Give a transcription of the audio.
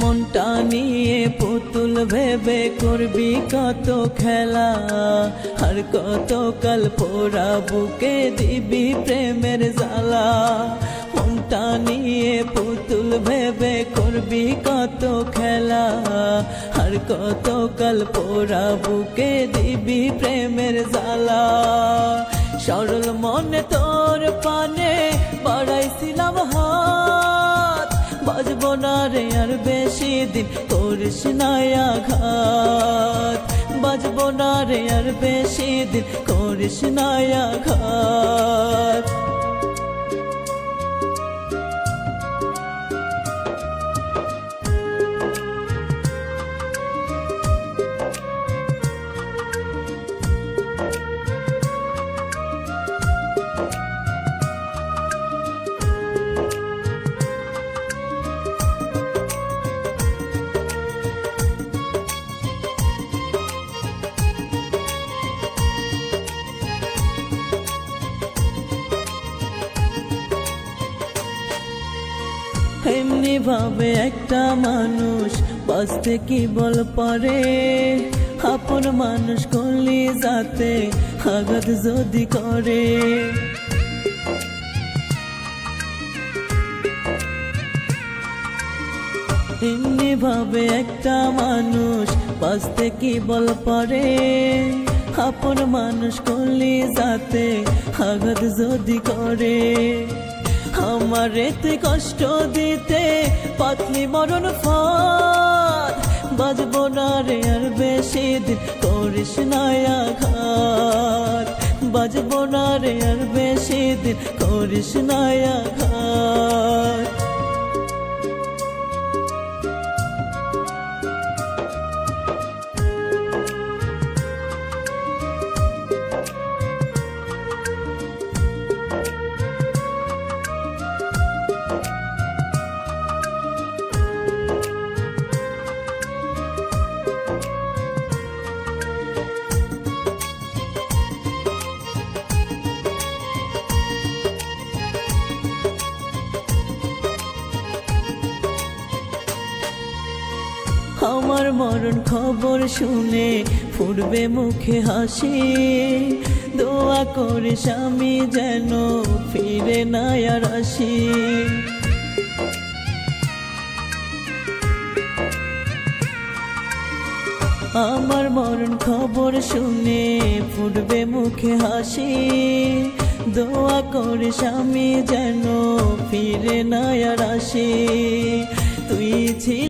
মনটা নিয়ে পুতুল ভেবে করবি কত খেলা, আর কত কাল পোড়া বুকে দিবি প্রেমের জ্বালা। মনটা নিয়ে পুতুল ভেবে করবি কত খেলা, আর কত কাল পোড়া বুকে দিবি প্রেমের জ্বালা। সরল মনে তোর পানে বাড়াইছিলাম হাত, বাজবো না রে আর বেশি দিন করিস না আঘাত, বাজবো না রে আর বেশি দিন করিস না আঘাত। এমনি ভাবে একটা মানুষ বাঁচতে কি বল পারে, আপন মানুষ করলি যাতে আঘাত যদি করে। এমনি ভাবে একটা মানুষ বাঁচতে কি বল পারে, আপন মানুষ করলি যাতে আঘাত যদি করে। আমারে তুই কষ্ট দিতে পাতলি মরণ ফাঁদ, বাজবো না রে আর বেশি দিন করিস না আঘাত, বাজবো না রে আর বেশি দিন করিস না আঘাত। আমার মরণ খবর শুনে ফুটবে মুখে হাসি, দোয়া করিস আমি যেন ফিরে না আর আসি। আমার মরণ খবর শুনে ফুটবে মুখে হাসি, দোয়া করিস আমি যেন ফিরে না আর আসি। তুই ছিল